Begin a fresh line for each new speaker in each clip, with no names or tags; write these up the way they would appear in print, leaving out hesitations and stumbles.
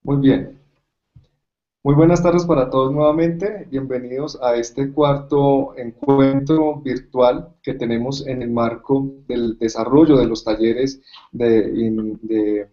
Muy bien, muy buenas tardes para todos nuevamente. Bienvenidos a este cuarto encuentro virtual que tenemos en el marco del desarrollo de los talleres de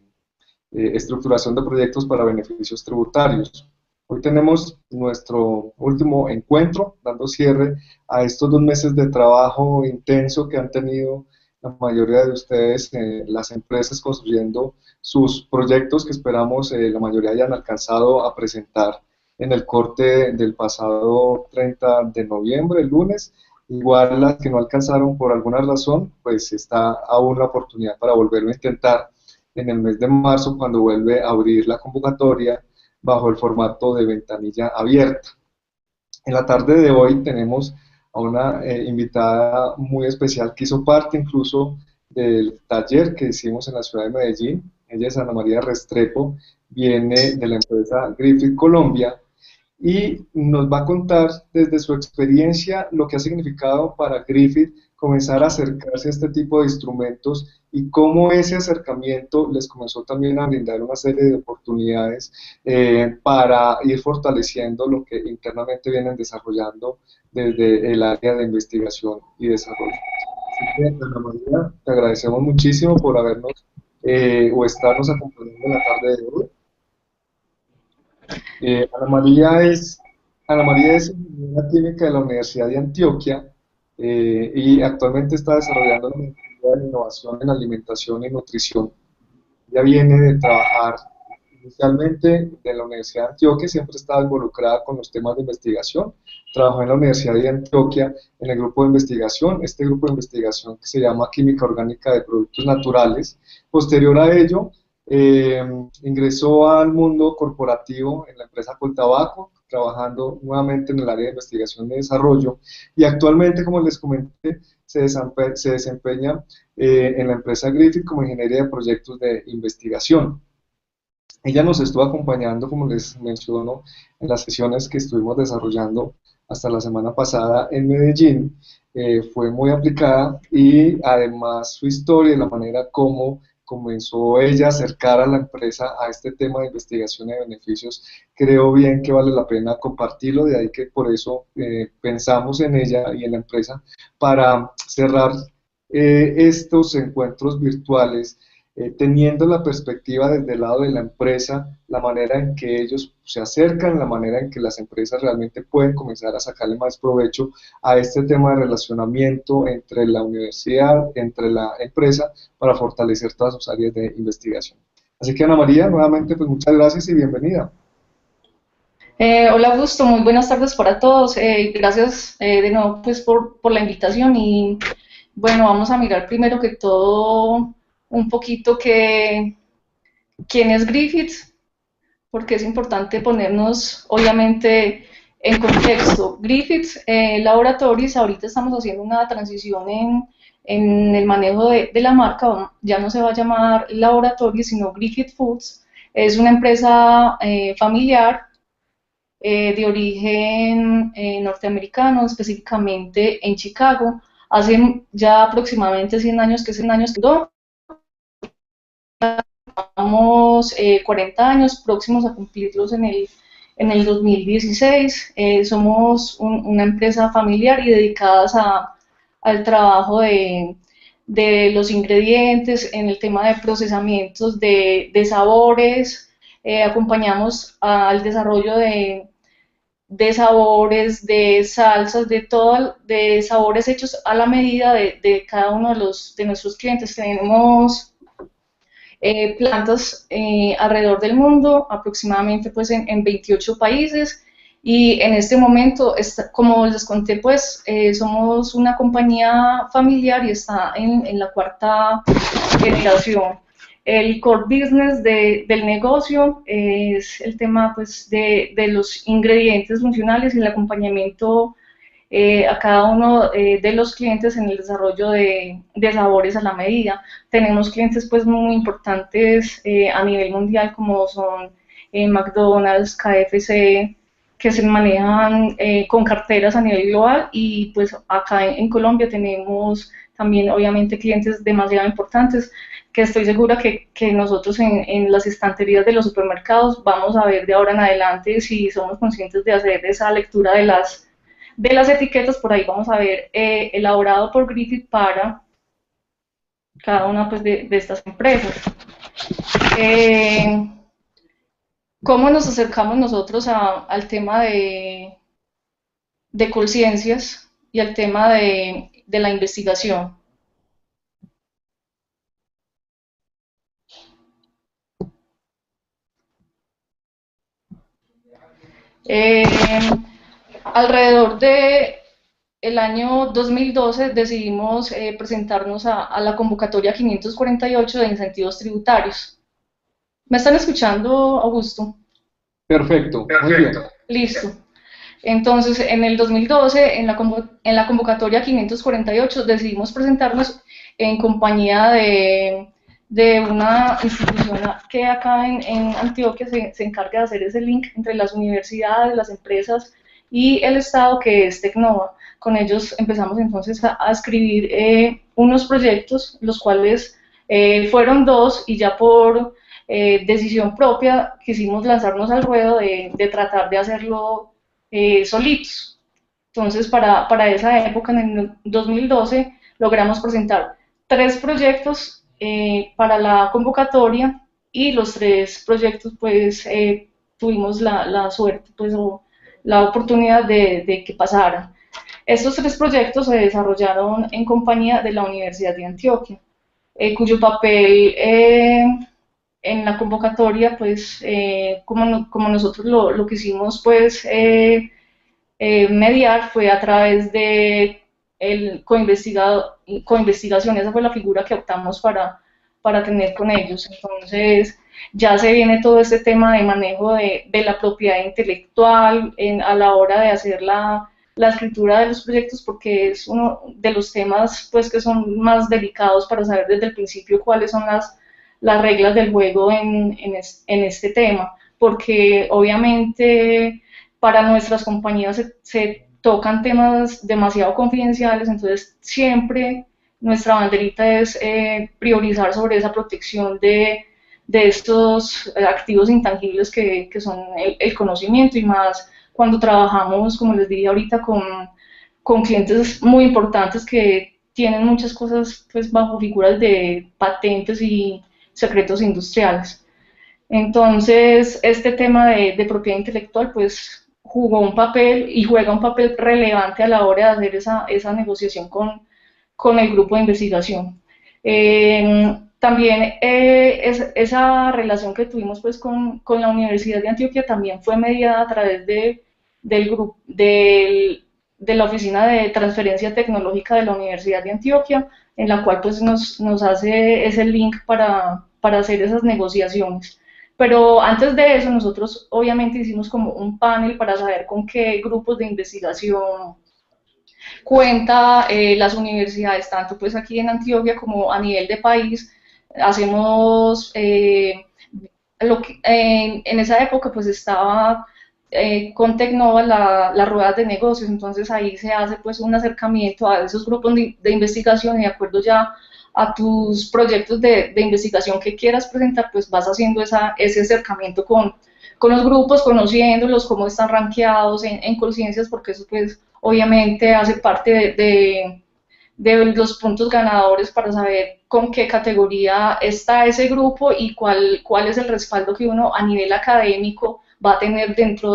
estructuración de proyectos para beneficios tributarios. Hoy tenemos nuestro último encuentro, dando cierre a estos 2 meses de trabajo intenso que han tenido la mayoría de ustedes, las empresas construyendo sus proyectos que esperamos la mayoría hayan alcanzado a presentar en el corte del pasado 30 de noviembre, el lunes. Igual las que no alcanzaron por alguna razón, pues está aún la oportunidad para volverlo a intentar en el mes de marzo cuando vuelve a abrir la convocatoria bajo el formato de ventanilla abierta. En la tarde de hoy tenemos a una invitada muy especial que hizo parte incluso del taller que hicimos en la ciudad de Medellín. Ella es Ana María Restrepo, viene de la empresa Griffith Colombia y nos va a contar desde su experiencia lo que ha significado para Griffith comenzar a acercarse a este tipo de instrumentos y cómo ese acercamiento les comenzó también a brindar una serie de oportunidades para ir fortaleciendo lo que internamente vienen desarrollando desde el área de investigación y desarrollo. Así que, Ana María, te agradecemos muchísimo por habernos o estarnos acompañando en la tarde de hoy. Eh, Ana María es, Ana María es ingeniera química de la Universidad de Antioquia y actualmente está desarrollando una maestría en innovación en alimentación y nutrición. Ella viene de trabajar inicialmente de la Universidad de Antioquia, siempre estaba involucrada con los temas de investigación. Trabajó en la Universidad de Antioquia en el grupo de investigación, este grupo de investigación que se llama Química Orgánica de Productos Naturales. Posterior a ello, eh, ingresó al mundo corporativo en la empresa Coltabaco, trabajando nuevamente en el área de investigación y desarrollo. Y actualmente, como les comenté, se desempeña en la empresa Griffith como ingeniera de proyectos de investigación. Ella nos estuvo acompañando, como les menciono, en las sesiones que estuvimos desarrollando hasta la semana pasada en Medellín. Fue muy aplicada y además su historia y la manera como comenzó ella a acercar a la empresa a este tema de investigación de beneficios, creo bien que vale la pena compartirlo, de ahí que por eso pensamos en ella y en la empresa para cerrar estos encuentros virtuales teniendo la perspectiva desde el lado de la empresa, la manera en que ellos se acercan, la manera en que las empresas realmente pueden comenzar a sacarle más provecho a este tema de relacionamiento entre la universidad, entre la empresa, para fortalecer todas sus áreas de investigación. Así que Ana María, nuevamente, pues muchas gracias y bienvenida.
Hola Augusto, muy buenas tardes para todos. Gracias de nuevo pues por la invitación y bueno, vamos a mirar primero que todo un poquito quién es Griffith, porque es importante ponernos obviamente en contexto. Griffith Laboratories, ahorita estamos haciendo una transición en el manejo de la marca, ya no se va a llamar Laboratories, sino Griffith Foods. Es una empresa familiar de origen norteamericano, específicamente en Chicago. Hace ya aproximadamente 100 años que estamos 40 años próximos a cumplirlos en el 2016. Somos una empresa familiar y dedicadas al trabajo de los ingredientes, en el tema de procesamientos de sabores, acompañamos al desarrollo de sabores, de salsas, de sabores hechos a la medida de cada uno de nuestros clientes. Tenemos plantas alrededor del mundo, aproximadamente pues en 28 países. Y en este momento, como les conté, pues somos una compañía familiar y está en la cuarta generación. El core business del negocio es el tema pues, de los ingredientes funcionales y el acompañamiento a cada uno de los clientes en el desarrollo de sabores a la medida. Tenemos clientes pues muy importantes a nivel mundial como son McDonald's, KFC, que se manejan con carteras a nivel global y pues acá en Colombia tenemos también obviamente clientes demasiado importantes, que estoy segura que nosotros en las estanterías de los supermercados vamos a ver de ahora en adelante si somos conscientes de hacer esa lectura de las etiquetas. Por ahí vamos a ver elaborado por Griffith para cada una pues, de estas empresas. ¿Cómo nos acercamos nosotros al tema de conciencias y al tema de la investigación? Eh, Alrededor de el año 2012 decidimos presentarnos a la convocatoria 548 de incentivos tributarios. ¿Me están escuchando, Augusto?
Perfecto, muy bien.
Listo. Entonces, en el 2012, en la convocatoria 548, decidimos presentarnos en compañía de una institución que acá en Antioquia se encarga de hacer ese link entre las universidades, las empresas y el Estado, que es Tecnova. Con ellos empezamos entonces a escribir unos proyectos, los cuales fueron dos, y ya por decisión propia quisimos lanzarnos al ruedo de tratar de hacerlo solitos. Entonces, para esa época, en el 2012, logramos presentar 3 proyectos para la convocatoria, y los 3 proyectos, pues, tuvimos la suerte, pues, o la oportunidad de que pasaran. Estos 3 proyectos se desarrollaron en compañía de la Universidad de Antioquia, cuyo papel en la convocatoria, pues, como nosotros lo quisimos, pues, mediar, fue a través de el coinvestigación. Esa fue la figura que optamos para tener con ellos. Entonces, ya se viene todo este tema de manejo de la propiedad intelectual a la hora de hacer la escritura de los proyectos, porque es uno de los temas, pues, que son más delicados para saber desde el principio cuáles son las reglas del juego en este tema, porque obviamente para nuestras compañías se tocan temas demasiado confidenciales. Entonces siempre nuestra banderita es priorizar sobre esa protección de estos activos intangibles que son el conocimiento, y más cuando trabajamos, como les dije ahorita, con clientes muy importantes que tienen muchas cosas, pues, bajo figuras de patentes y secretos industriales. Entonces, este tema de propiedad intelectual, pues, jugó un papel y juega un papel relevante a la hora de hacer esa negociación con el grupo de investigación. También esa relación que tuvimos, pues, con la Universidad de Antioquia también fue mediada a través del grupo, de la Oficina de Transferencia Tecnológica de la Universidad de Antioquia, en la cual, pues, nos hace ese link para hacer esas negociaciones. Pero antes de eso, nosotros obviamente hicimos como un panel para saber con qué grupos de investigación cuenta las universidades, tanto pues aquí en Antioquia como a nivel de país. Hacemos en esa época pues estaba con Tecnova las ruedas de negocios. Entonces ahí se hace pues un acercamiento a esos grupos de investigación, y de acuerdo ya a tus proyectos de investigación que quieras presentar, pues vas haciendo ese acercamiento con los grupos, conociéndolos, cómo están rankeados en conciencias, porque eso pues obviamente hace parte de los puntos ganadores para saber con qué categoría está ese grupo y cuál es el respaldo que uno a nivel académico va a tener dentro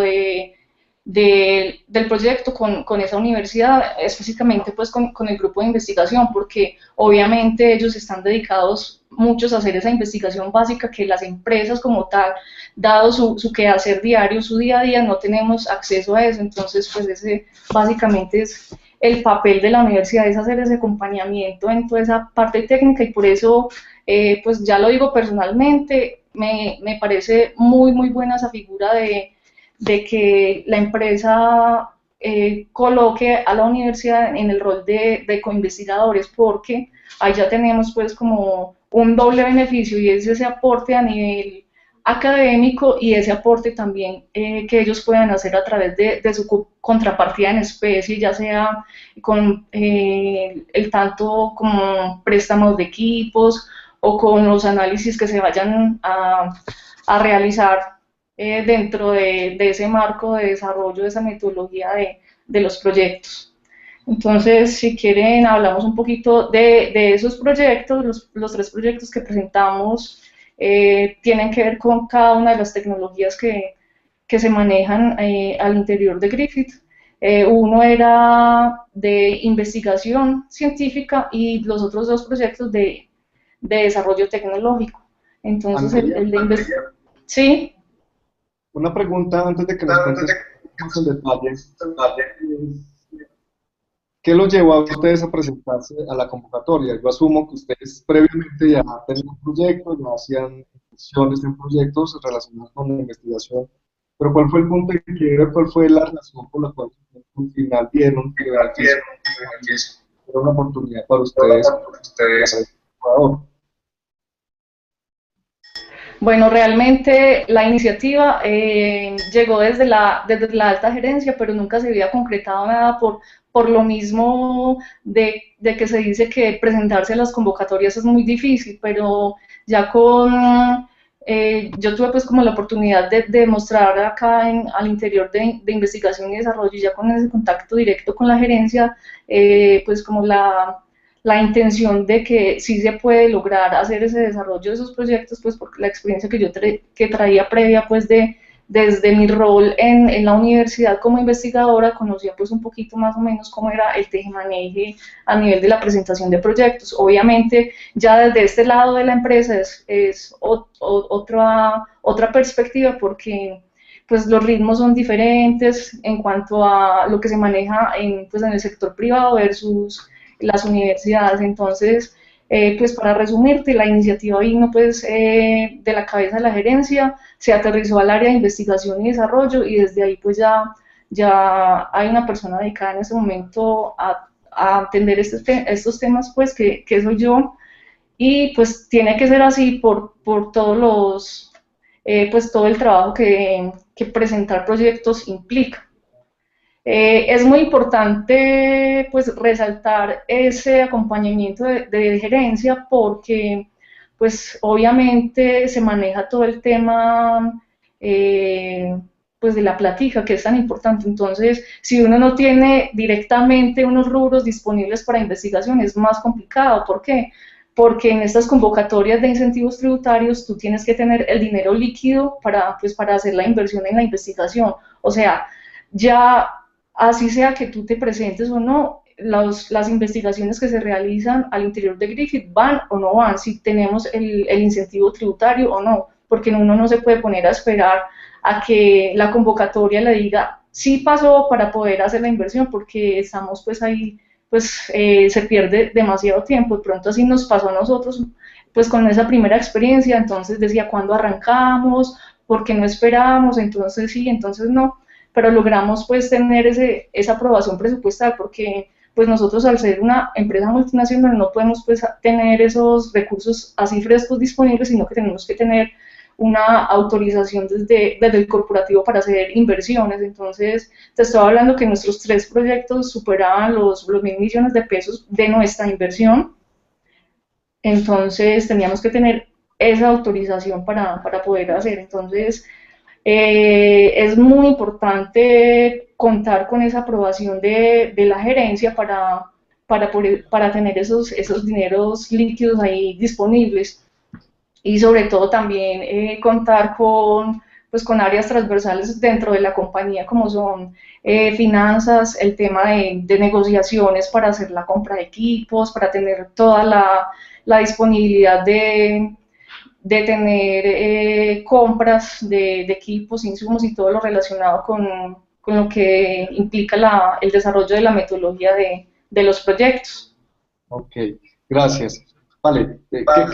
del proyecto con esa universidad, específicamente pues con el grupo de investigación, porque obviamente ellos están dedicados muchos a hacer esa investigación básica que las empresas como tal, dado su quehacer diario, su día a día, no tenemos acceso a eso. Entonces pues ese básicamente es el papel de la universidad, es hacer ese acompañamiento en toda esa parte técnica, y por eso pues ya lo digo personalmente, me parece muy muy buena esa figura de que la empresa coloque a la universidad en el rol de coinvestigadores, porque ahí ya tenemos pues como un doble beneficio, y es ese aporte académico y ese aporte también que ellos puedan hacer a través de su contrapartida en especie, ya sea con el tanto como préstamos de equipos o con los análisis que se vayan a realizar dentro de ese marco de desarrollo de esa metodología de los proyectos. Entonces, si quieren, hablamos un poquito de esos proyectos. Los tres proyectos que presentamos tienen que ver con cada una de las tecnologías que se manejan al interior de Griffith. Uno era de investigación científica y los otros dos proyectos de desarrollo tecnológico. Entonces, el de investigación... Sí.
Una pregunta antes de que nos cuentes más en detalle. ¿Qué los llevó a ustedes a presentarse a la convocatoria? Yo asumo que ustedes previamente ya tenían un proyecto, ya hacían inversiones en proyectos relacionados con la investigación, pero ¿cuál fue el punto de quiebre? ¿Cuál fue la razón por la cual al final vieron que era una oportunidad para ustedes?
Bueno, realmente la iniciativa llegó desde la alta gerencia, pero nunca se había concretado nada por lo mismo de que se dice que presentarse a las convocatorias es muy difícil, pero ya yo tuve pues como la oportunidad de mostrar acá al interior de investigación y desarrollo, y ya con ese contacto directo con la gerencia, pues como la intención de que sí se puede lograr hacer ese desarrollo de esos proyectos, pues porque la experiencia que yo que traía previa, pues desde mi rol en la universidad como investigadora, conocía pues un poquito más o menos cómo era el tejemaneje a nivel de la presentación de proyectos. Obviamente, ya desde este lado de la empresa es otra perspectiva, porque pues los ritmos son diferentes en cuanto a lo que se maneja pues, en el sector privado versus las universidades. Entonces, pues para resumirte, la iniciativa vino pues de la cabeza de la gerencia, se aterrizó al área de investigación y desarrollo, y desde ahí pues ya hay una persona dedicada en ese momento a atender estos temas, pues que soy yo, y pues tiene que ser así por todos pues todo el trabajo que presentar proyectos implica. Es muy importante pues resaltar ese acompañamiento de gerencia, porque pues obviamente se maneja todo el tema pues de la plática, que es tan importante. Entonces, si uno no tiene directamente unos rubros disponibles para investigación, es más complicado. ¿Por qué? Porque en estas convocatorias de incentivos tributarios tú tienes que tener el dinero líquido pues, para hacer la inversión en la investigación. O sea, ya así sea que tú te presentes o no, las investigaciones que se realizan al interior de Griffith van o no van, si tenemos el incentivo tributario o no, porque uno no se puede poner a esperar a que la convocatoria le diga sí pasó para poder hacer la inversión, porque estamos pues ahí, pues se pierde demasiado tiempo. De pronto así nos pasó a nosotros, pues con esa primera experiencia. Entonces decía, ¿cuándo arrancamos? ¿Por qué no esperábamos? Entonces sí, entonces no, pero logramos pues tener esa aprobación presupuestal, porque pues nosotros, al ser una empresa multinacional, no podemos pues tener esos recursos así frescos disponibles, sino que tenemos que tener una autorización desde el corporativo para hacer inversiones. Entonces te estaba hablando que nuestros tres proyectos superaban los 1.000 millones de pesos de nuestra inversión. Entonces teníamos que tener esa autorización para poder hacer. Entonces es muy importante contar con esa aprobación de la gerencia para tener esos dineros líquidos ahí disponibles, y sobre todo también contar pues, con áreas transversales dentro de la compañía, como son finanzas, el tema de negociaciones para hacer la compra de equipos, para tener toda la disponibilidad de tener compras de equipos, insumos y todo lo relacionado con lo que implica el desarrollo de la metodología de los proyectos.
Ok, gracias. Vale, para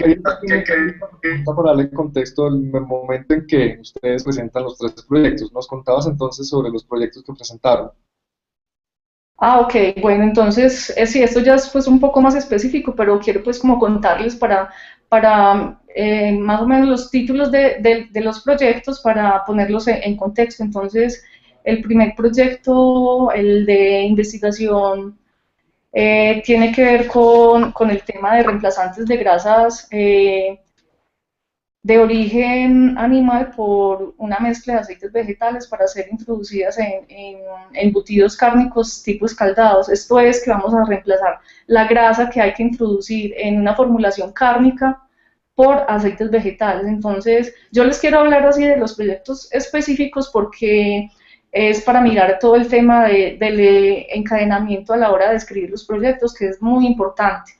darle contexto el momento en que ustedes presentan los tres proyectos. Nos contabas entonces sobre los proyectos que presentaron.
Ok, bueno, entonces, sí, esto ya es pues un poco más específico, pero quiero pues como contarles para más o menos los títulos de los proyectos para ponerlos en contexto. Entonces, el primer proyecto, el de investigación, tiene que ver con el tema de reemplazantes de grasas de origen animal por una mezcla de aceites vegetales para ser introducidas en embutidos cárnicos tipo escaldados. Esto es que vamos a reemplazar la grasa que hay que introducir en una formulación cárnica por aceites vegetales. Entonces, yo les quiero hablar así de los proyectos específicos porque es para mirar todo el tema del encadenamiento a la hora de escribir los proyectos, que es muy importante.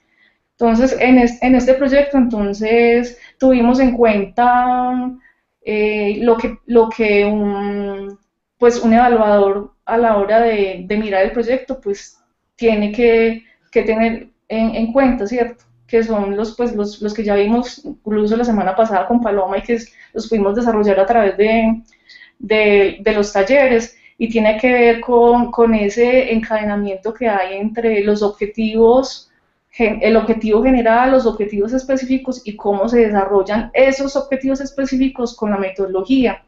Entonces, en este proyecto, entonces, tuvimos en cuenta lo que pues, un evaluador a la hora de mirar el proyecto, pues, tiene que tener en cuenta, ¿cierto? Que son pues, los que ya vimos incluso la semana pasada con Paloma y que los pudimos desarrollar a través de los talleres, y tiene que ver con ese encadenamiento que hay entre los objetivos, el objetivo general, los objetivos específicos y cómo se desarrollan esos objetivos específicos con la metodología.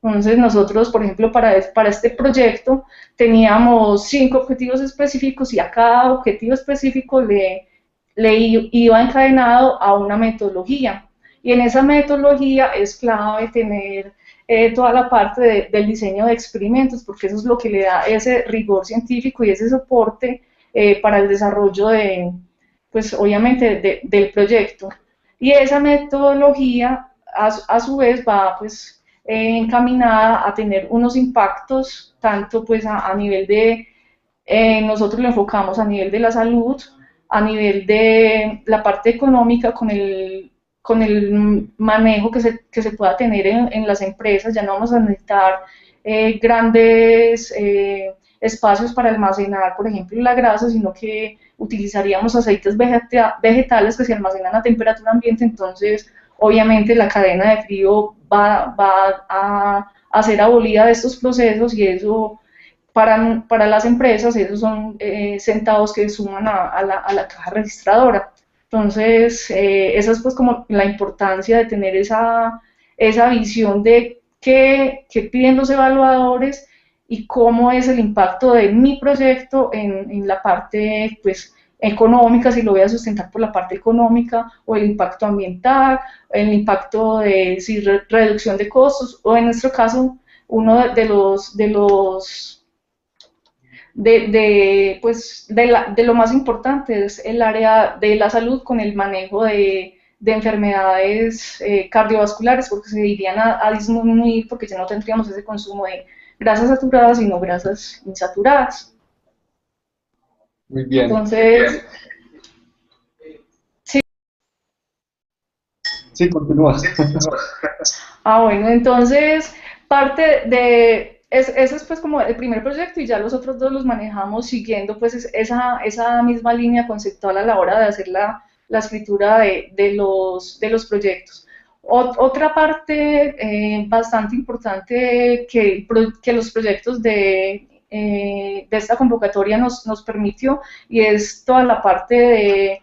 Entonces nosotros, por ejemplo, para este proyecto teníamos 5 objetivos específicos y a cada objetivo específico le iba encadenado a una metodología. Y en esa metodología es clave tener toda la parte del diseño de experimentos, porque eso es lo que le da ese rigor científico y ese soporte para el desarrollo pues obviamente del proyecto. Y esa metodología a su vez va pues encaminada a tener unos impactos tanto pues a nivel nosotros lo enfocamos a nivel de la salud, a nivel de la parte económica con el manejo que se pueda tener en las empresas. Ya no vamos a necesitar grandes espacios para almacenar, por ejemplo, la grasa, sino que utilizaríamos aceites vegetales que se almacenan a temperatura ambiente. Entonces obviamente la cadena de frío va a ser abolida de estos procesos, y eso para las empresas, esos son centavos que suman a la caja registradora. Entonces, esa es pues como la importancia de tener esa visión de qué piden los evaluadores y cómo es el impacto de mi proyecto en la parte pues económica, si lo voy a sustentar por la parte económica, o el impacto ambiental, el impacto de si reducción de costos, o en nuestro caso uno pues, de lo más importante es el área de la salud con el manejo de enfermedades cardiovasculares, porque se irían a disminuir porque ya no tendríamos ese consumo de grasas saturadas, sino grasas insaturadas.
Muy bien.
Entonces, sí.
Sí, continúa.
Bueno, entonces, parte ese es pues como el primer proyecto, y ya los otros dos los manejamos siguiendo pues esa misma línea conceptual a la hora de hacer la escritura de los proyectos. Otra parte bastante importante que los proyectos de esta convocatoria nos permitió, y es toda la parte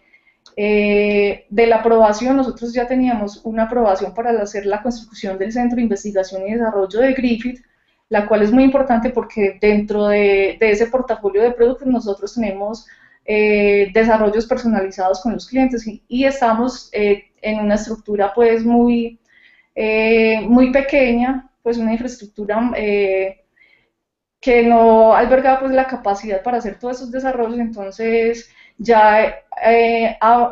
de la aprobación. Nosotros ya teníamos una aprobación para hacer la construcción del Centro de Investigación y Desarrollo de Griffith, la cual es muy importante porque dentro de ese portafolio de productos nosotros tenemos desarrollos personalizados con los clientes, y estamos en una estructura pues muy pequeña, pues una infraestructura que no albergaba pues la capacidad para hacer todos esos desarrollos. Entonces ya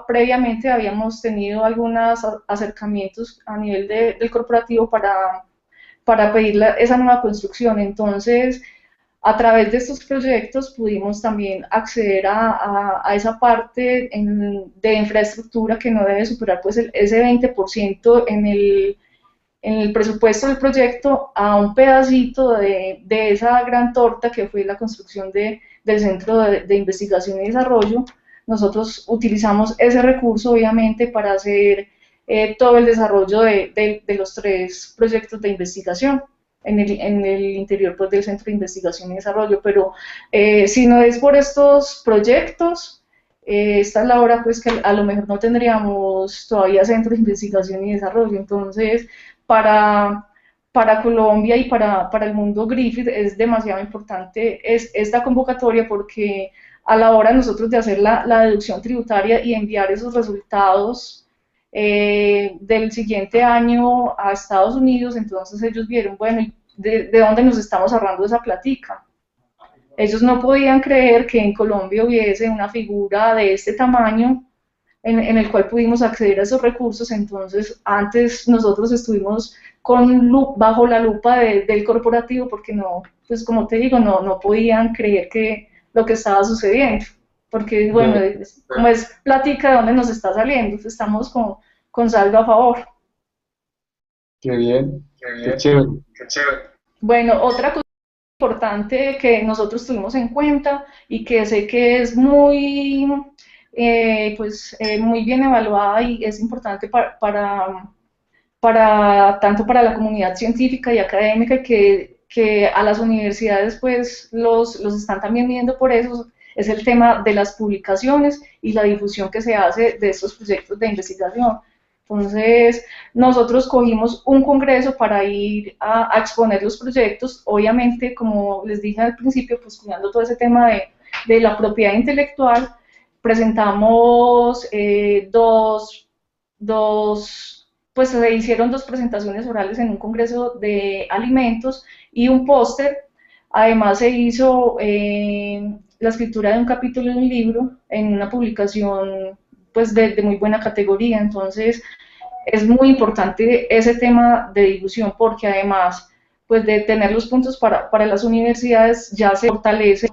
previamente habíamos tenido algunos acercamientos a nivel del corporativo para pedir esa nueva construcción. Entonces, a través de estos proyectos pudimos también acceder a esa parte de infraestructura que no debe superar pues ese 20% en el presupuesto del proyecto, a un pedacito de esa gran torta que fue la construcción del Centro de Investigación y Desarrollo. Nosotros utilizamos ese recurso obviamente para hacer todo el desarrollo de los 3 proyectos de investigación en el interior pues, del Centro de Investigación y Desarrollo. Pero si no es por estos proyectos, esta es la hora pues que a lo mejor no tendríamos todavía centros de investigación y desarrollo. Entonces, para, para Colombia y para el mundo Griffith es demasiado importante esta convocatoria porque a la hora nosotros de hacer la deducción tributaria y enviar esos resultados del siguiente año a Estados Unidos, entonces ellos vieron, bueno, ¿de dónde nos estamos ahorrando esa platica? Ellos no podían creer que en Colombia hubiese una figura de este tamaño en el cual pudimos acceder a esos recursos. Entonces, antes nosotros estuvimos bajo la lupa del corporativo porque no, pues como te digo, no podían creer que lo que estaba sucediendo, porque bueno,
Ve,
como es plática de dónde nos está saliendo, pues estamos con saldo a favor.
qué bien, qué chévere.
Bueno, otra cosa importante que nosotros tuvimos en cuenta y que sé que es muy, muy bien evaluada y es importante tanto para la comunidad científica y académica que a las universidades pues los están también viendo por eso, es el tema de las publicaciones y la difusión que se hace de estos proyectos de investigación. Entonces, nosotros cogimos un congreso para ir a exponer los proyectos, obviamente, como les dije al principio, pues cuidando todo ese tema de la propiedad intelectual, presentamos pues se hicieron dos presentaciones orales en un congreso de alimentos y un póster. Además se hizo la escritura de un capítulo de un libro en una publicación pues de muy buena categoría. Entonces es muy importante ese tema de difusión porque además pues de tener los puntos para las universidades ya se fortalece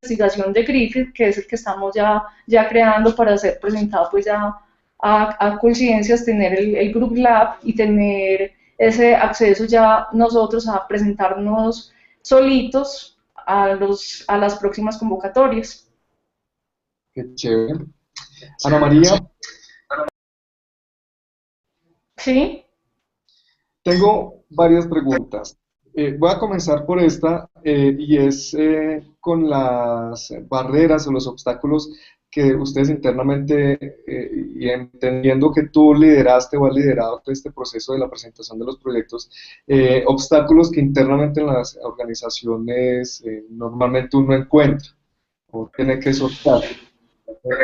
investigación de Griffith, que es el que estamos ya creando para ser presentado pues ya a Colciencias, tener el Group Lab y tener ese acceso ya nosotros a presentarnos solitos a las próximas convocatorias.
Qué chévere. Ana María,
¿Sí?
tengo varias preguntas. Voy a comenzar por esta y es con las barreras o los obstáculos que ustedes internamente, y entendiendo que tú lideraste o has liderado todo este proceso de la presentación de los proyectos, obstáculos que internamente en las organizaciones normalmente uno encuentra o tiene que sortear.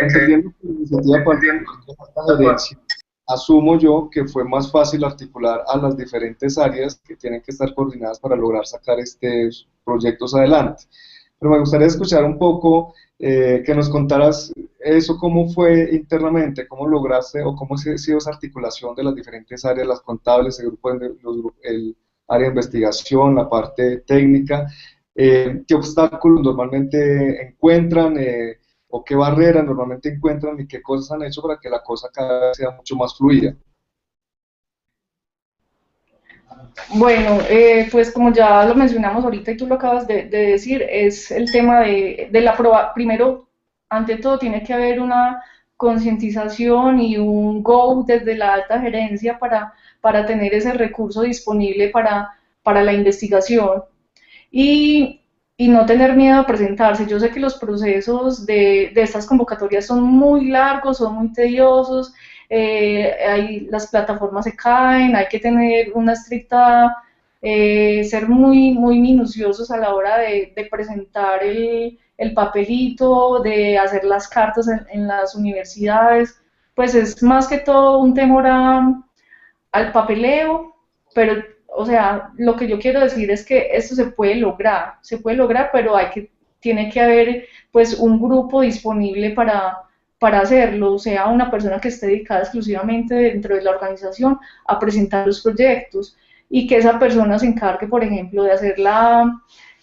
Entendiendo que la iniciativa parte de esta gerencia, asumo yo que fue más fácil articular a las diferentes áreas que tienen que estar coordinadas para lograr sacar estos proyectos adelante. Pero me gustaría escuchar un poco, que nos contaras eso, cómo fue internamente, cómo lograste o cómo ha sido esa articulación de las diferentes áreas, las contables, el grupo el área de investigación, la parte técnica, qué obstáculos normalmente encuentran, o qué barreras normalmente encuentran y qué cosas han hecho para que la cosa cada vez sea mucho más fluida.
Bueno, pues como ya lo mencionamos ahorita y tú lo acabas de decir, es el tema de la prueba. Primero, ante todo, tiene que haber una concientización y un go desde la alta gerencia para tener ese recurso disponible para la investigación y, y no tener miedo a presentarse. Yo sé que los procesos de estas convocatorias son muy largos, son muy tediosos, las plataformas se caen, hay que tener una estricta, ser muy minuciosos a la hora de presentar el papelito, de hacer las cartas en las universidades, pues es más que todo un temor al papeleo, pero, o sea, lo que yo quiero decir es que esto se puede lograr, pero tiene que haber, pues, un grupo disponible para hacerlo, o sea, una persona que esté dedicada exclusivamente dentro de la organización a presentar los proyectos y que esa persona se encargue, por ejemplo, de hacer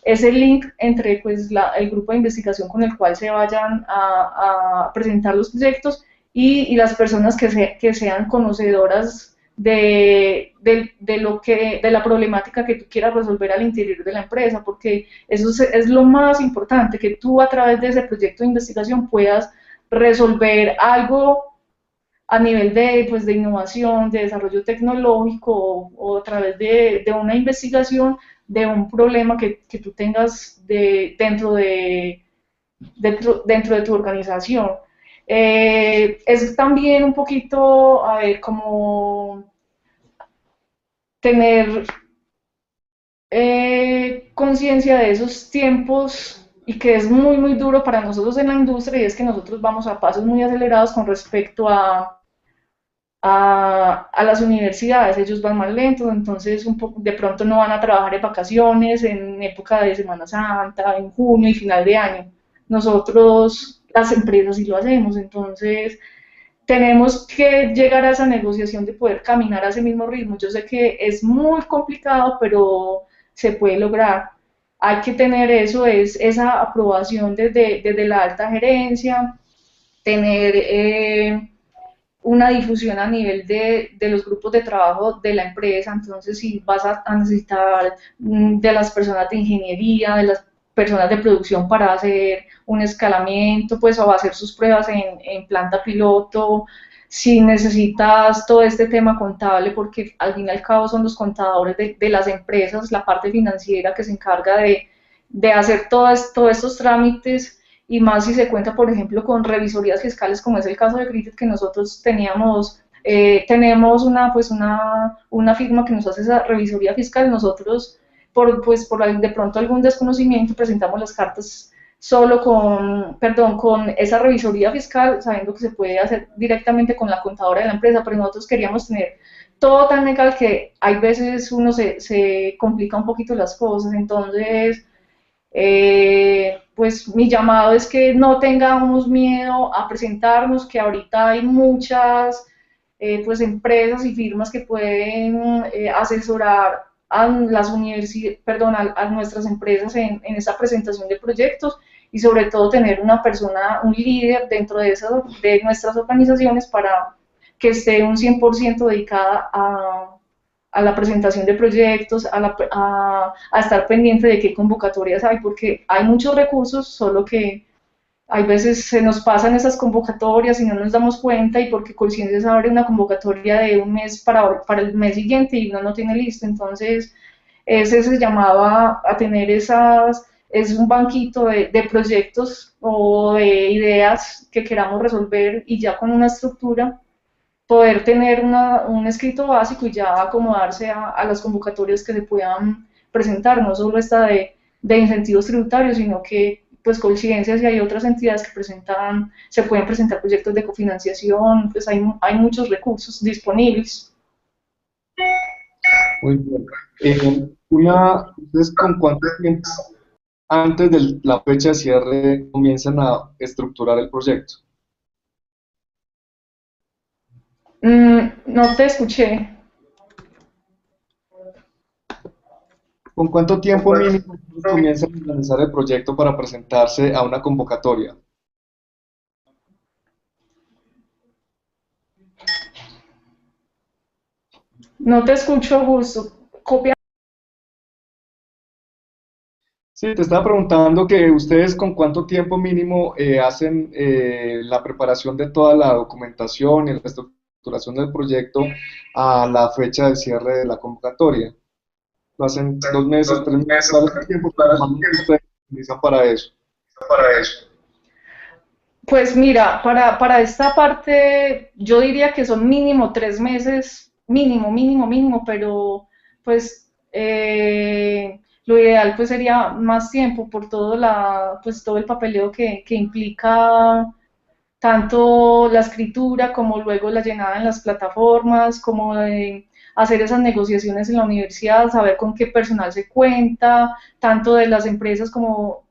ese link entre pues, el grupo de investigación con el cual se vayan a presentar los proyectos y las personas que sean conocedoras de la problemática que tú quieras resolver al interior de la empresa, porque eso es lo más importante, que tú a través de ese proyecto de investigación puedas resolver algo a nivel pues, de innovación, de desarrollo tecnológico o a través de una investigación de un problema que tú tengas dentro dentro de tu organización. Es también un poquito, a ver, como tener conciencia de esos tiempos y que es muy, muy duro para nosotros en la industria y es que nosotros vamos a pasos muy acelerados con respecto a las universidades, ellos van más lentos, entonces de pronto no van a trabajar en vacaciones, en época de Semana Santa, en junio y final de año. Nosotros, las empresas, sí lo hacemos, entonces tenemos que llegar a esa negociación de poder caminar a ese mismo ritmo. Yo sé que es muy complicado, pero se puede lograr. Hay que tener eso, es esa aprobación desde la alta gerencia, tener una difusión a nivel de los grupos de trabajo de la empresa, entonces si vas a necesitar de las personas de ingeniería, de las personas de producción para hacer un escalamiento, pues o hacer sus pruebas en planta piloto, si necesitas todo este tema contable, porque al fin y al cabo son los contadores de las empresas, la parte financiera que se encarga de hacer todos estos trámites y más si se cuenta, por ejemplo, con revisorías fiscales, como es el caso de Griffith, que nosotros tenemos una firma que nos hace esa revisoría fiscal, nosotros, de pronto algún desconocimiento, presentamos las cartas solo con esa revisoría fiscal, sabiendo que se puede hacer directamente con la contadora de la empresa, pero nosotros queríamos tener todo tan legal que hay veces uno se complica un poquito las cosas, entonces pues mi llamado es que no tengamos miedo a presentarnos, que ahorita hay muchas pues empresas y firmas que pueden asesorar a las universidades, perdón, a nuestras empresas en esa presentación de proyectos y sobre todo tener una persona, un líder dentro de nuestras organizaciones para que esté un 100% dedicada a la presentación de proyectos, a estar pendiente de qué convocatorias hay, porque hay muchos recursos, solo que hay veces se nos pasan esas convocatorias y no nos damos cuenta y porque Colciencias abre una convocatoria de un mes para el mes siguiente y uno no tiene listo, entonces ese se llamaba a tener es un banquito de proyectos o de ideas que queramos resolver y ya con una estructura poder tener un escrito básico y ya acomodarse a las convocatorias que se puedan presentar, no solo esta de incentivos tributarios, sino que pues Colciencias y hay otras entidades que se pueden presentar proyectos de cofinanciación, pues hay muchos recursos disponibles.
Muy bien. ¿Ustedes con cuánto tiempo antes de la fecha de cierre comienzan a estructurar el proyecto?
No te escuché.
¿Con cuánto tiempo mínimo ustedes comienzan a organizar el proyecto para presentarse a una convocatoria?
No te escucho justo. Copia.
Sí, te estaba preguntando que ustedes con cuánto tiempo mínimo hacen la preparación de toda la documentación y la estructuración del proyecto a la fecha de cierre de la convocatoria. ¿Lo hacen 2 meses, 3 meses? ¿Cuál es el tiempo que normalmente ustedes utilizan para eso?
Pues mira, para esta parte yo diría que son mínimo 3 meses, mínimo, mínimo, mínimo, pero pues lo ideal pues sería más tiempo por pues todo el papeleo que implica tanto la escritura como luego la llenada en las plataformas, como de hacer esas negociaciones en la universidad, saber con qué personal se cuenta, tanto de las empresas como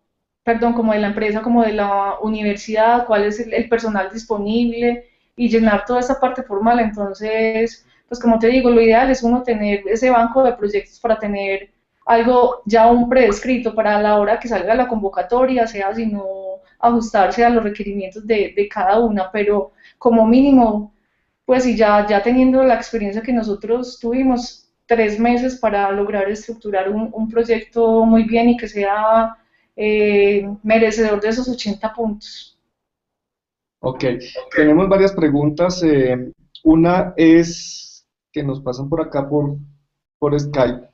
de la empresa como de la universidad, cuál es el personal disponible y llenar toda esa parte formal. Entonces, pues como te digo, lo ideal es uno tener ese banco de proyectos para tener algo ya un predescrito para la hora que salga la convocatoria, sea sino ajustarse a los requerimientos de cada una, pero como mínimo, pues y ya teniendo la experiencia que nosotros tuvimos, 3 meses para lograr estructurar un proyecto muy bien y que sea merecedor de esos 80 puntos.
Ok, tenemos varias preguntas. Una es que nos pasan por acá por Skype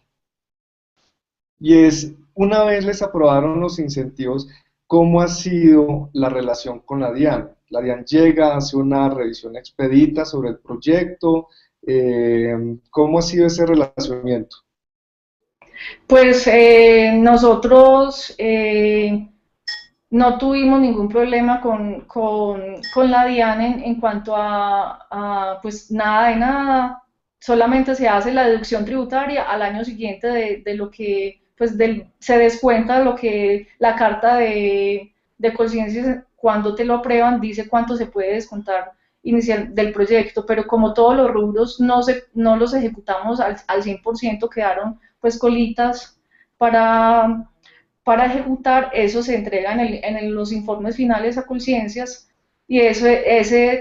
y es, una vez les aprobaron los incentivos, ¿cómo ha sido la relación con la DIAN? La DIAN llega, hace una revisión expedita sobre el proyecto. ¿Cómo ha sido ese relacionamiento?
Pues nosotros no tuvimos ningún problema con la DIAN en cuanto pues nada de nada, solamente se hace la deducción tributaria al año siguiente de lo que, pues se descuenta lo que la carta de conciencia cuando te lo aprueban dice cuánto se puede descontar inicial del proyecto, pero como todos los rubros no los ejecutamos al 100%, quedaron pues colitas para ejecutar, eso se entrega en los informes finales a Colciencias y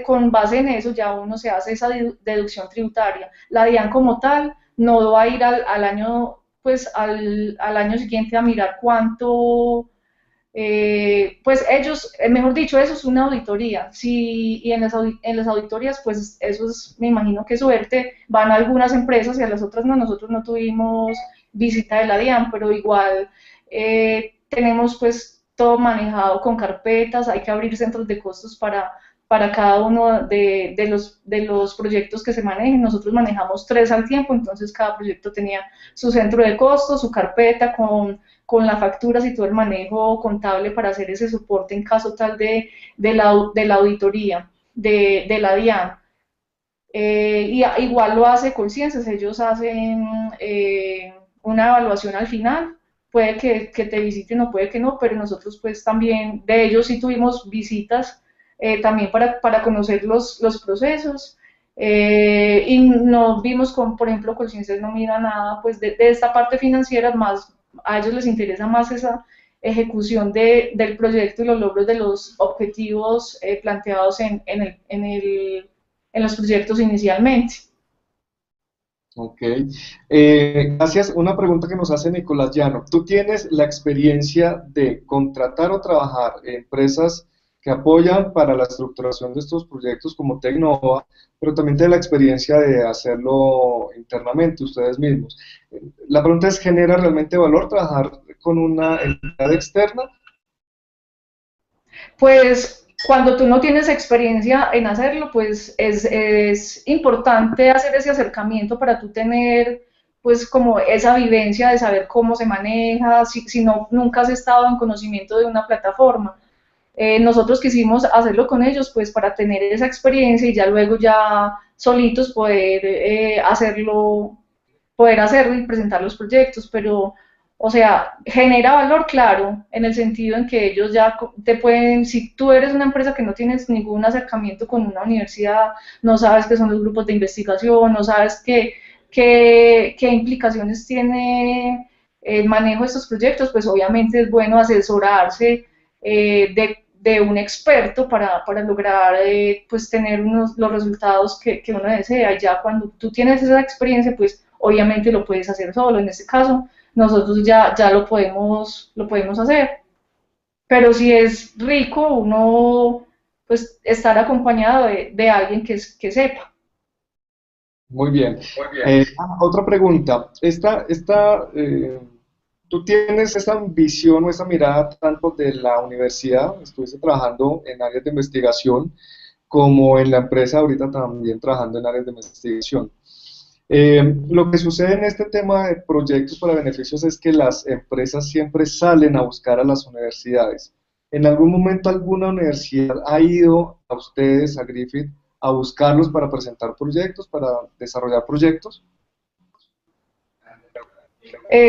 con base en eso ya uno se hace esa deducción tributaria. La DIAN como tal no va a ir al año, pues al año siguiente a mirar cuánto, pues ellos, mejor dicho, eso es una auditoría. Sí, y en las auditorías, pues eso es, me imagino que suerte, van a algunas empresas y a las otras no. Nosotros no tuvimos visita de la DIAN, pero igual tenemos pues todo manejado con carpetas, hay que abrir centros de costos para cada uno de los proyectos que se manejen. Nosotros manejamos 3 al tiempo, entonces cada proyecto tenía su centro de costos, su carpeta con las facturas y todo el manejo contable para hacer ese soporte en caso tal de la auditoría de la DIAN. Igual lo hace Colciencias, ellos hacen una evaluación al final, puede que te visiten o puede que no, pero nosotros pues también, de ellos sí tuvimos visitas también para conocer los procesos, y no vimos con, por ejemplo, Colciencias no mira nada pues de esta parte financiera, más a ellos les interesa más esa ejecución del proyecto y los logros de los objetivos planteados en los proyectos inicialmente.
Ok. Gracias. Una pregunta que nos hace Nicolás Llano. ¿Tú tienes la experiencia de contratar o trabajar en empresas que apoyan para la estructuración de estos proyectos como Tecnova, pero también tienes la experiencia de hacerlo internamente ustedes mismos? La pregunta es, ¿genera realmente valor trabajar con una entidad externa?
Pues cuando tú no tienes experiencia en hacerlo, pues es importante hacer ese acercamiento para tú tener pues como esa vivencia de saber cómo se maneja, si no, nunca has estado en conocimiento de una plataforma. Nosotros quisimos hacerlo con ellos pues para tener esa experiencia y ya luego ya solitos poder hacerlo y presentar los proyectos, pero o sea, genera valor, claro, en el sentido en que ellos ya te pueden, si tú eres una empresa que no tienes ningún acercamiento con una universidad, no sabes qué son los grupos de investigación, no sabes qué implicaciones tiene el manejo de estos proyectos, pues obviamente es bueno asesorarse de un experto para lograr pues tener los resultados que uno desea. Y ya cuando tú tienes esa experiencia, pues obviamente lo puedes hacer solo. En este caso, nosotros ya lo podemos hacer. Pero si es rico, uno pues estar acompañado de alguien que sepa.
Muy bien. Otra pregunta. ¿Tú tienes esa visión o esa mirada tanto de la universidad, estuviste trabajando en áreas de investigación, como en la empresa ahorita también trabajando en áreas de investigación? Lo que sucede en este tema de proyectos para beneficios es que las empresas siempre salen a buscar a las universidades. ¿En algún momento alguna universidad ha ido a ustedes, a Griffith, a buscarlos para presentar proyectos, para desarrollar proyectos?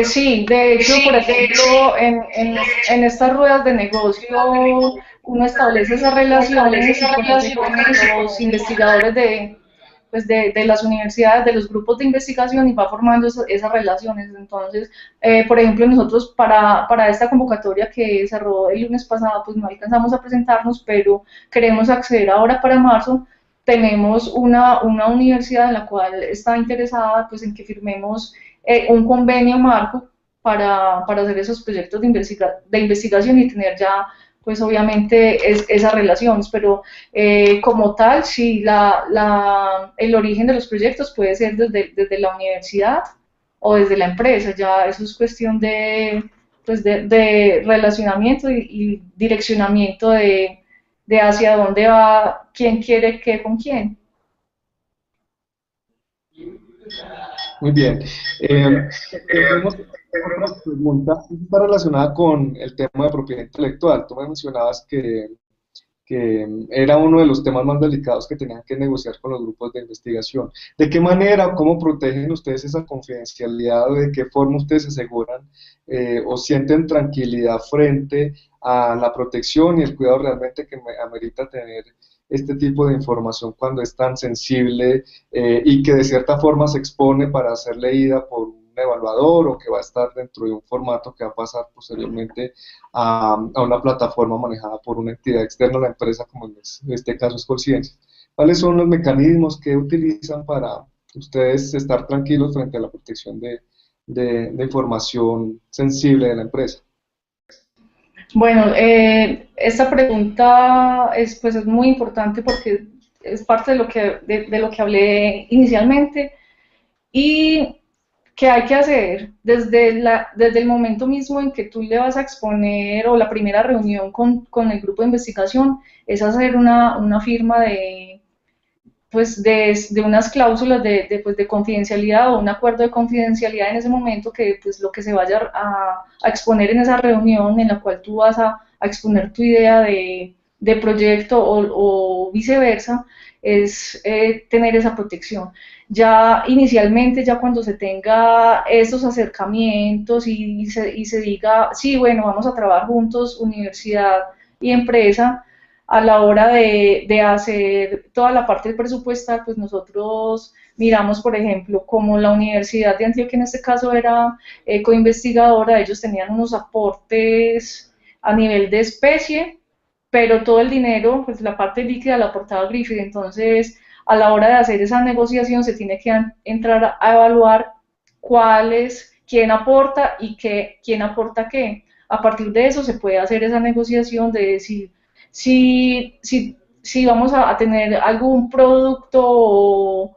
Sí, de hecho, por ejemplo, en estas ruedas de negocio, uno establece esas relaciones y conoce con los investigadores de las universidades, de los grupos de investigación y va formando esas relaciones. Entonces, por ejemplo, nosotros para esta convocatoria que cerró el lunes pasado, pues no alcanzamos a presentarnos, pero queremos acceder ahora para marzo. Tenemos una universidad en la cual está interesada pues, en que firmemos un convenio marco para hacer esos proyectos de investigación y tener ya, pues obviamente, esas relaciones, pero como tal, sí, el origen de los proyectos puede ser desde la universidad o desde la empresa, ya eso es cuestión pues de relacionamiento y direccionamiento de hacia dónde va, quién quiere qué con quién.
Muy bien. Tenemos otra pregunta, está relacionada con el tema de propiedad intelectual. Tú me mencionabas que era uno de los temas más delicados que tenían que negociar con los grupos de investigación. ¿De qué manera o cómo protegen ustedes esa confidencialidad o de qué forma ustedes aseguran o sienten tranquilidad frente a la protección y el cuidado realmente que amerita tener este tipo de información cuando es tan sensible y que de cierta forma se expone para ser leída por un evaluador o que va a estar dentro de un formato que va a pasar posteriormente a una plataforma manejada por una entidad externa a la empresa, como en este caso es Colciencia? ¿Cuáles son los mecanismos que utilizan para ustedes estar tranquilos frente a la protección de información sensible de la empresa?
Bueno, esta pregunta es, pues, es muy importante porque es parte de lo que hablé inicialmente y qué hay que hacer desde el momento mismo en que tú le vas a exponer o la primera reunión con el grupo de investigación es hacer una firma pues de unas cláusulas pues de confidencialidad o un acuerdo de confidencialidad en ese momento que pues lo que se vaya a exponer en esa reunión en la cual tú vas a exponer tu idea de proyecto o viceversa, es tener esa protección. Ya inicialmente, ya cuando se tenga esos acercamientos y se diga, sí, bueno, vamos a trabajar juntos, universidad y empresa, a la hora de hacer toda la parte presupuestal, pues nosotros miramos, por ejemplo, como la Universidad de Antioquia en este caso era coinvestigadora, ellos tenían unos aportes a nivel de especie, pero todo el dinero, pues la parte líquida la aportaba Griffith, entonces a la hora de hacer esa negociación se tiene que entrar a evaluar quién aporta y quién aporta qué. A partir de eso se puede hacer esa negociación de decir, si vamos a tener algún producto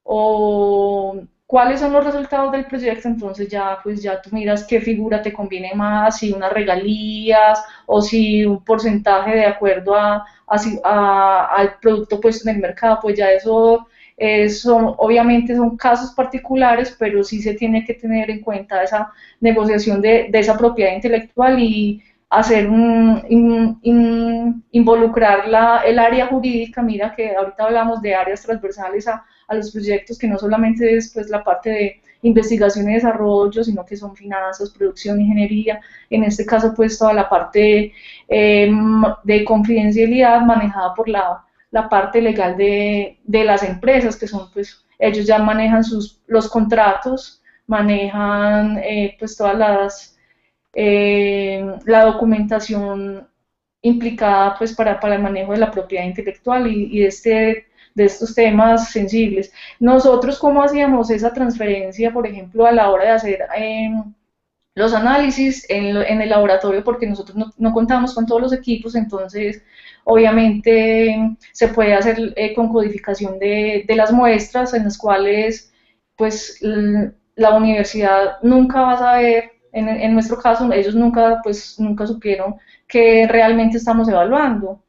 o cuáles son los resultados del proyecto, entonces ya pues ya tú miras qué figura te conviene más, si unas regalías o si un porcentaje de acuerdo al producto puesto en el mercado, pues ya eso obviamente son casos particulares, pero sí se tiene que tener en cuenta esa negociación de esa propiedad intelectual y hacer involucrar el área jurídica. Mira que ahorita hablamos de áreas transversales a los proyectos, que no solamente es pues, la parte de investigación y desarrollo, sino que son finanzas, producción, ingeniería, en este caso pues toda la parte de confidencialidad manejada por la parte legal de las empresas, que son pues ellos ya manejan los contratos, manejan pues todas la documentación implicada pues para el manejo de la propiedad intelectual y de estos temas sensibles. Nosotros, ¿cómo hacíamos esa transferencia, por ejemplo, a la hora de hacer los análisis en el laboratorio? Porque nosotros no contamos con todos los equipos, entonces obviamente se puede hacer con codificación de las muestras en las cuales pues la universidad nunca va a saber, en nuestro caso ellos nunca supieron que realmente estamos evaluando,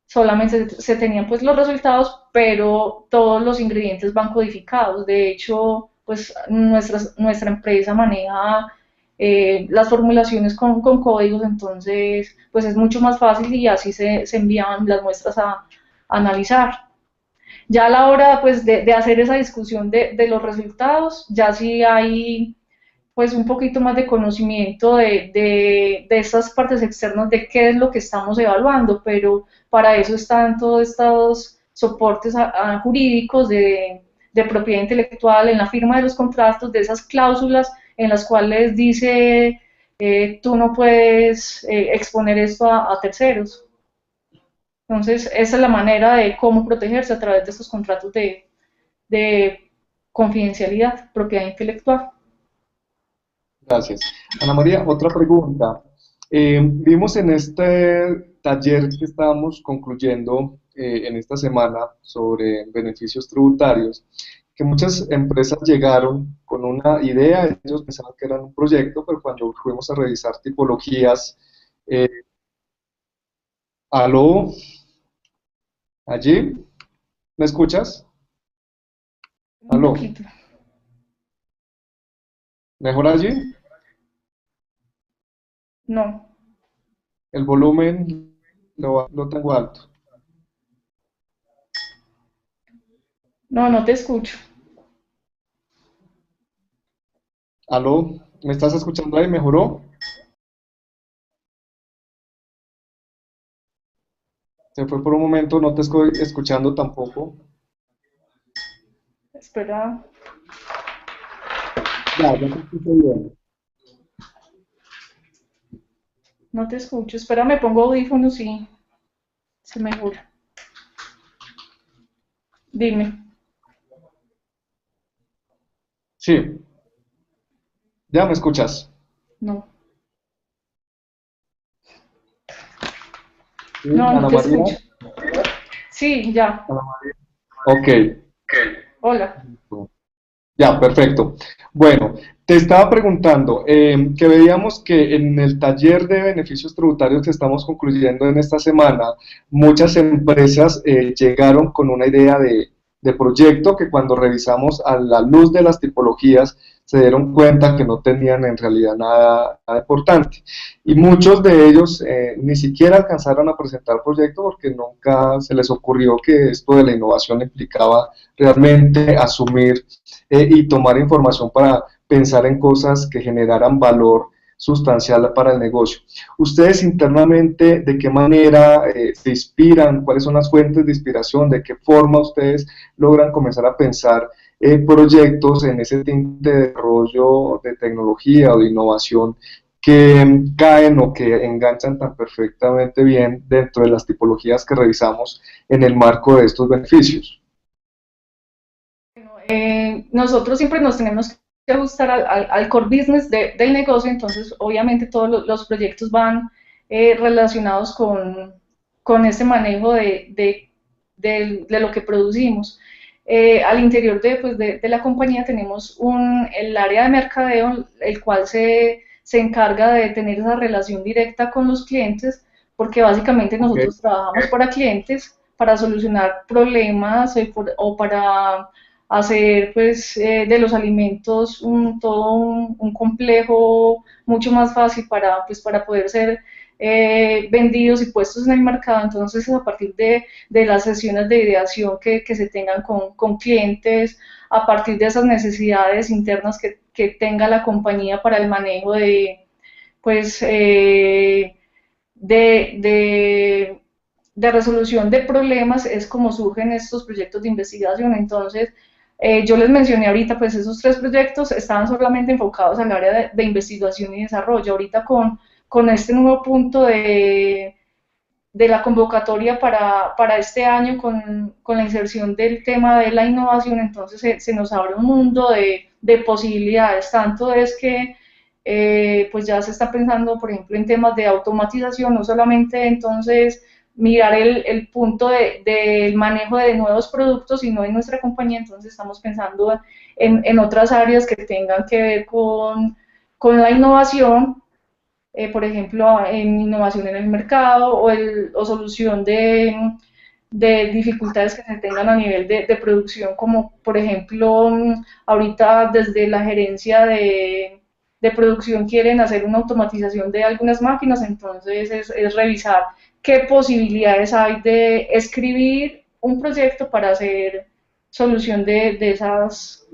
solamente se tenían pues los resultados, pero todos los ingredientes van codificados. De hecho, pues nuestra empresa maneja las formulaciones con códigos, entonces pues es mucho más fácil y así se envían las muestras a analizar. Ya a la hora pues de hacer esa discusión de los resultados, ya sí hay pues un poquito más de conocimiento de estas partes externas de qué es lo que estamos evaluando, pero para eso están todos estos soportes jurídicos de propiedad intelectual en la firma de los contratos, de esas cláusulas en las cuales dice tú no puedes exponer esto a terceros. Entonces, esa es la manera de cómo protegerse a través de estos contratos de confidencialidad, propiedad intelectual.
Gracias. Ana María, otra pregunta. Vimos en este taller que estábamos concluyendo en esta semana sobre beneficios tributarios que muchas empresas llegaron con una idea, ellos pensaban que era un proyecto, pero cuando fuimos a revisar tipologías, eh, aló, allí, ¿me escuchas?
Un
Aló,
poquito.
¿mejor allí?
No,
El volumen lo tengo alto.
no te escucho.
Aló, ¿me estás escuchando ahí? ¿Mejoró? Se fue por un momento, no te estoy escuchando tampoco.
Espera,
Ya te escucho bien.
no te escucho. Espera, me pongo audífonos y se mejora. Dime.
Sí, ya me escuchas.
No,
Sí,
no
Ana
te
María.
escucho. Sí, ya.
Ana María. Ok.
Hola.
Ya, perfecto. Bueno, te estaba preguntando que veíamos que en el taller de beneficios tributarios que estamos concluyendo en esta semana, muchas empresas llegaron con una idea de proyecto que cuando revisamos a la luz de las tipologías se dieron cuenta que no tenían en realidad nada importante. Y muchos de ellos ni siquiera alcanzaron a presentar proyecto porque nunca se les ocurrió que esto de la innovación implicaba realmente asumir y tomar información para pensar en cosas que generaran valor sustancial para el negocio. Ustedes internamente, ¿de qué manera se inspiran? ¿Cuáles son las fuentes de inspiración? ¿De qué forma ustedes logran comenzar a pensar proyectos en ese tinte de desarrollo de tecnología o de innovación que caen o que enganchan tan perfectamente bien dentro de las tipologías que revisamos en el marco de estos beneficios?
Nosotros siempre nos tenemos que ajustar al core business del negocio, entonces obviamente todos los proyectos van relacionados con este manejo de lo que producimos. Al interior de la compañía tenemos el área de mercadeo, el cual se encarga de tener esa relación directa con los clientes, porque básicamente
Okay.
nosotros trabajamos para clientes, para solucionar problemas o para hacer pues de los alimentos todo un complejo mucho más fácil para poder ser vendidos y puestos en el mercado. Entonces, a partir de las sesiones de ideación que se tengan con clientes, a partir de esas necesidades internas que tenga la compañía para el manejo pues, de resolución de problemas, es como surgen estos proyectos de investigación. Entonces, yo les mencioné ahorita, pues esos tres proyectos estaban solamente enfocados al área de investigación y desarrollo. Ahorita con este nuevo punto de la convocatoria para este año con la inserción del tema de la innovación, entonces se nos abre un mundo de posibilidades. Tanto es que pues ya se está pensando, por ejemplo, en temas de automatización, no solamente entonces mirar el punto del manejo de nuevos productos, sino en nuestra compañía, entonces estamos pensando en otras áreas que tengan que ver con la innovación, por ejemplo, en innovación en el mercado o solución de dificultades que se tengan a nivel de producción, como por ejemplo, ahorita desde la gerencia de producción quieren hacer una automatización de algunas máquinas, entonces es revisar qué posibilidades hay de escribir un proyecto para hacer solución de esas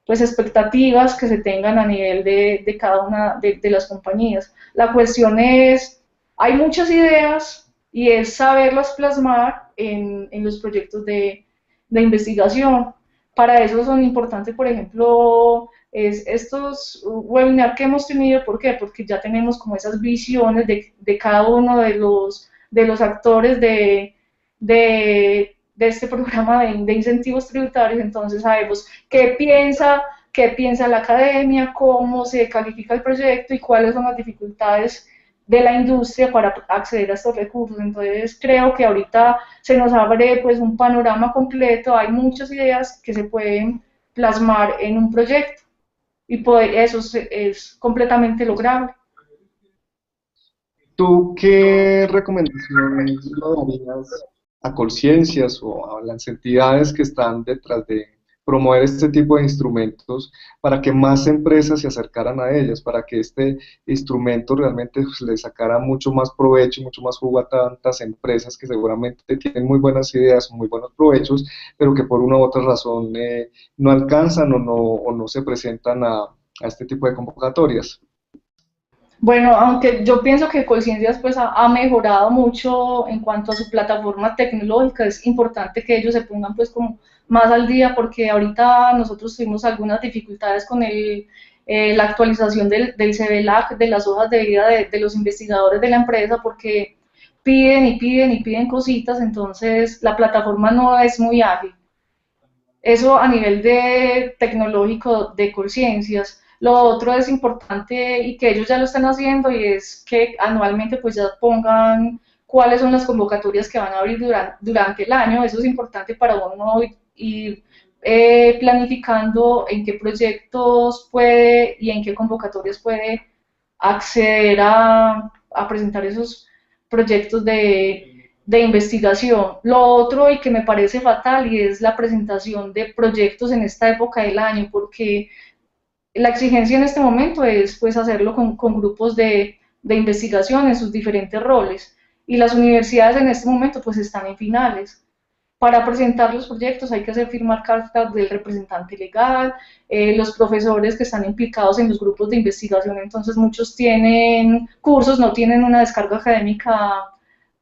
pues expectativas que se tengan a nivel de cada una de las compañías. La cuestión es, hay muchas ideas y es saberlas plasmar en los proyectos de investigación. Para eso son importantes, por ejemplo, estos webinars que hemos tenido. ¿Por qué? Porque ya tenemos como esas visiones de cada uno de los actores de este programa de incentivos tributarios. Entonces sabemos qué piensa la academia, cómo se califica el proyecto y cuáles son las dificultades de la industria para acceder a estos recursos. Entonces creo que ahorita se nos abre pues un panorama completo, hay muchas ideas que se pueden plasmar en un proyecto y poder, eso es completamente lograble.
¿Tú qué recomendaciones le darías a Colciencias o a las entidades que están detrás de promover este tipo de instrumentos para que más empresas se acercaran a ellas, para que este instrumento realmente pues, le sacara mucho más provecho, mucho más jugo a tantas empresas que seguramente tienen muy buenas ideas, muy buenos provechos, pero que por una u otra razón no alcanzan o no se presentan a este tipo de convocatorias?
Bueno, aunque yo pienso que Colciencias pues ha mejorado mucho en cuanto a su plataforma tecnológica, es importante que ellos se pongan pues como más al día porque ahorita nosotros tuvimos algunas dificultades con la actualización del CVLAC, de las hojas de vida de los investigadores de la empresa porque piden y piden y piden cositas, entonces la plataforma no es muy ágil. Eso a nivel de tecnológico de Colciencias. Lo otro es importante y que ellos ya lo están haciendo y es que anualmente pues ya pongan cuáles son las convocatorias que van a abrir durante el año. Eso es importante para uno ir planificando en qué proyectos puede y en qué convocatorias puede acceder a presentar esos proyectos de investigación. Lo otro y que me parece fatal y es la presentación de proyectos en esta época del año, porque la exigencia en este momento es pues hacerlo con grupos de investigación en sus diferentes roles y las universidades en este momento pues están en finales. Para presentar los proyectos hay que hacer firmar cartas del representante legal, los profesores que están implicados en los grupos de investigación, entonces muchos tienen cursos, no tienen una descarga académica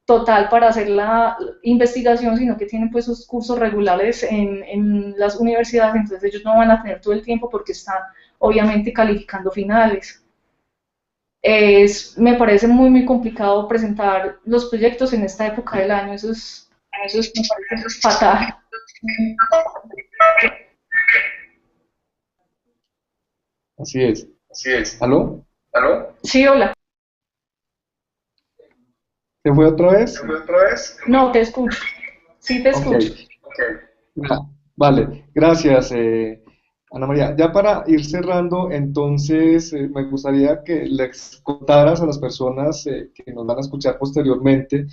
total para hacer la investigación, sino que tienen pues sus cursos regulares en las universidades, entonces ellos no van a tener todo el tiempo porque están obviamente calificando finales. Me parece muy complicado presentar los proyectos en esta época del año, me parece fatal.
Así es.
Así es.
¿Aló?
¿Aló? Sí, hola.
¿Se fue otra vez?
¿Se fue otra vez? No, te escucho. Sí, te
Ok.
escucho. Ok.
Vale, gracias, Ana María. Ya para ir cerrando, entonces me gustaría que les contaras a las personas que nos van a escuchar posteriormente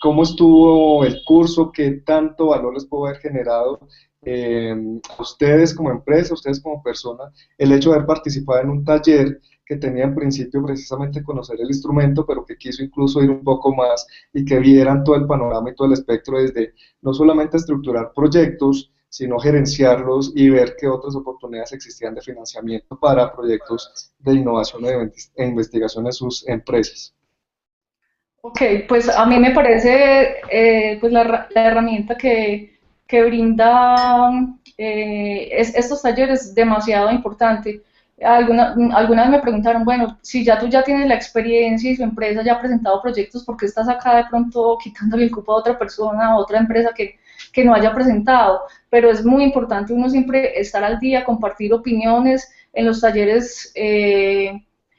cómo estuvo el curso, qué tanto valor les pudo haber generado a ustedes como empresa, a ustedes como persona, el hecho de haber participado en un taller que tenía en principio precisamente conocer el instrumento, pero que quiso incluso ir un poco más y que vieran todo el panorama y todo el espectro desde no solamente estructurar proyectos, sino gerenciarlos y ver qué otras oportunidades existían de financiamiento para proyectos de innovación e investigación en sus empresas.
Ok, pues a mí me parece pues la herramienta que brinda estos talleres demasiado importante. Algunas me preguntaron, bueno, si ya tú ya tienes la experiencia y su empresa ya ha presentado proyectos, ¿por qué estás acá de pronto quitándole el cupo a otra persona, a otra empresa que no haya presentado? Pero es muy importante uno siempre estar al día, compartir opiniones en los talleres.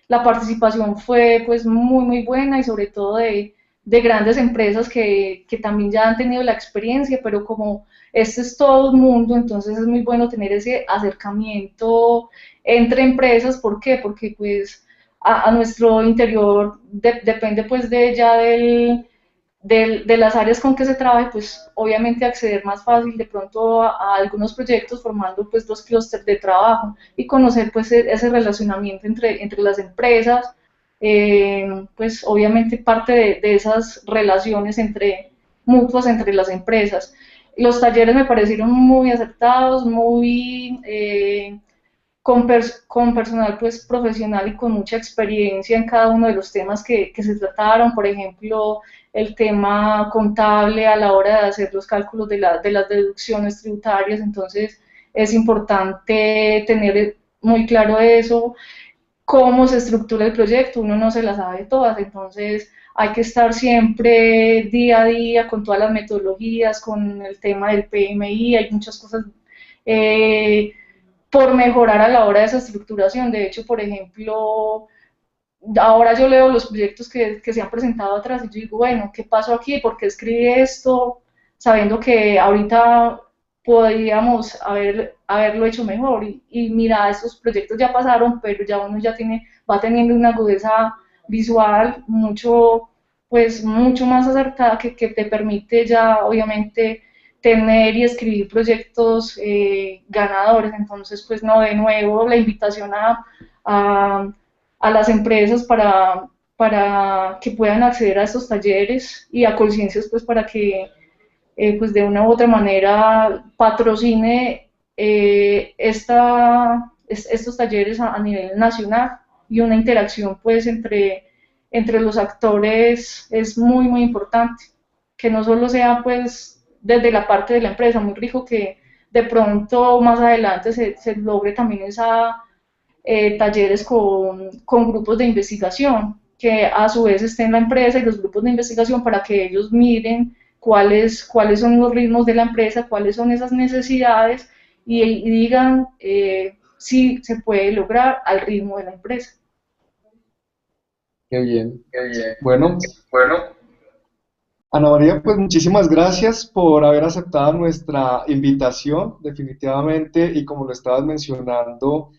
La participación fue pues muy buena y sobre todo de grandes empresas que también ya han tenido la experiencia, pero como este es todo un mundo, entonces es muy bueno tener ese acercamiento entre empresas. ¿Por qué? Porque pues a nuestro interior depende pues de ya de las áreas con que se trabaje, pues obviamente acceder más fácil de pronto a algunos proyectos formando pues dos clústeres de trabajo y conocer pues ese relacionamiento entre las empresas, pues obviamente parte de esas relaciones mutuas entre las empresas. Los talleres me parecieron muy acertados, muy con personal pues profesional y con mucha experiencia en cada uno de los temas que se trataron, por ejemplo, el tema contable a la hora de hacer los cálculos de las deducciones tributarias, entonces es importante tener muy claro eso, cómo se estructura el proyecto, uno no se las sabe todas, entonces hay que estar siempre día a día con todas las metodologías, con el tema del PMI, hay muchas cosas eh, por mejorar a la hora de esa estructuración. De hecho, por ejemplo, ahora yo leo los proyectos que se han presentado atrás y yo digo, bueno, ¿qué pasó aquí? ¿Por qué escribí esto? Sabiendo que ahorita podíamos haberlo hecho mejor. Y mira, estos proyectos ya pasaron, pero ya uno ya va teniendo una agudeza visual mucho más acertada que te permite ya obviamente tener y escribir proyectos ganadores. Entonces, pues no, de nuevo la invitación a, a las empresas para que puedan acceder a estos talleres y a conciencias pues para que pues de una u otra manera patrocine estos talleres a nivel nacional, y una interacción pues entre los actores es muy importante, que no solo sea pues desde la parte de la empresa. Muy rico que de pronto más adelante se logre también talleres con grupos de investigación, que a su vez estén en la empresa y los grupos de investigación para que ellos miren cuáles son los ritmos de la empresa, cuáles son esas necesidades, y digan si se puede lograr al ritmo de la empresa.
Qué bien.
Qué bien.
Bueno,
Bueno,
Ana María, pues muchísimas gracias por haber aceptado nuestra invitación, definitivamente, y como lo estabas mencionando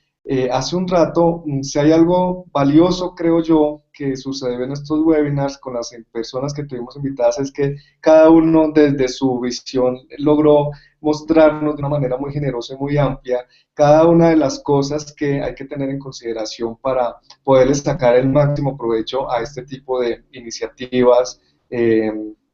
hace un rato, si hay algo valioso, creo yo, que sucede en estos webinars con las personas que tuvimos invitadas, es que cada uno desde su visión logró mostrarnos de una manera muy generosa y muy amplia cada una de las cosas que hay que tener en consideración para poderles sacar el máximo provecho a este tipo de iniciativas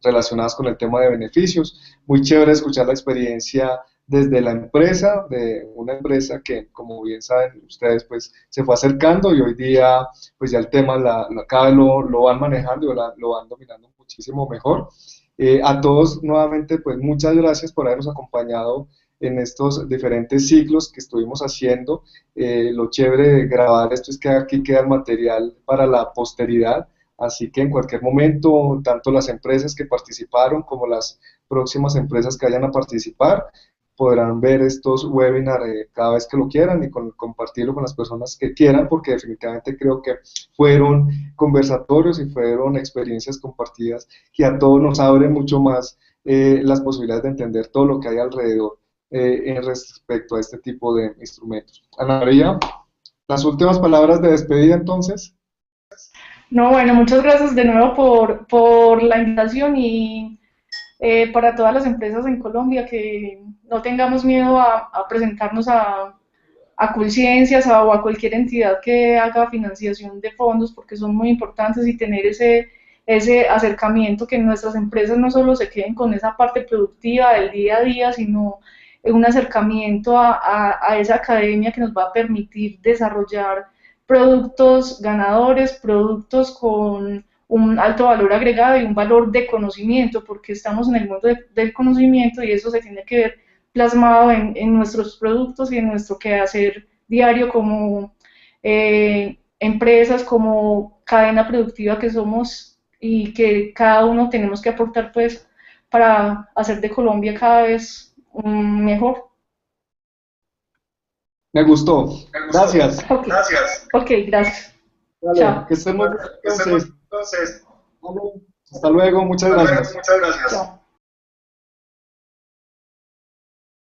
relacionadas con el tema de beneficios. Muy chévere escuchar la experiencia desde la empresa, de una empresa que, como bien saben ustedes, pues se fue acercando y hoy día, pues ya el tema cada vez lo van manejando y lo van dominando muchísimo mejor. A todos, nuevamente, pues muchas gracias por habernos acompañado en estos diferentes ciclos que estuvimos haciendo. Lo chévere de grabar esto es que aquí queda el material para la posteridad. Así que en cualquier momento, tanto las empresas que participaron como las próximas empresas que vayan a participar podrán ver estos webinars cada vez que lo quieran y compartirlo con las personas que quieran, porque definitivamente creo que fueron conversatorios y fueron experiencias compartidas que a todos nos abren mucho más las posibilidades de entender todo lo que hay alrededor en respecto a este tipo de instrumentos. Ana María, las últimas palabras de despedida entonces.
no, bueno, muchas gracias de nuevo por la invitación, y para todas las empresas en Colombia, que no tengamos miedo a presentarnos a Colciencias o a cualquier entidad que haga financiación de fondos, porque son muy importantes, y tener ese acercamiento, que nuestras empresas no solo se queden con esa parte productiva del día a día, sino un acercamiento a esa academia que nos va a permitir desarrollar productos ganadores, productos con un alto valor agregado y un valor de conocimiento, porque estamos en el mundo del conocimiento, y eso se tiene que ver plasmado en nuestros productos y en nuestro quehacer diario como empresas, como cadena productiva que somos, y que cada uno tenemos que aportar pues para hacer de Colombia cada vez mejor.
Me gustó. Gracias.
Ok, gracias. Ok, gracias.
Vale,
Chao.
que estén muy bien entonces. Vale, hasta luego, muchas gracias.
Chao.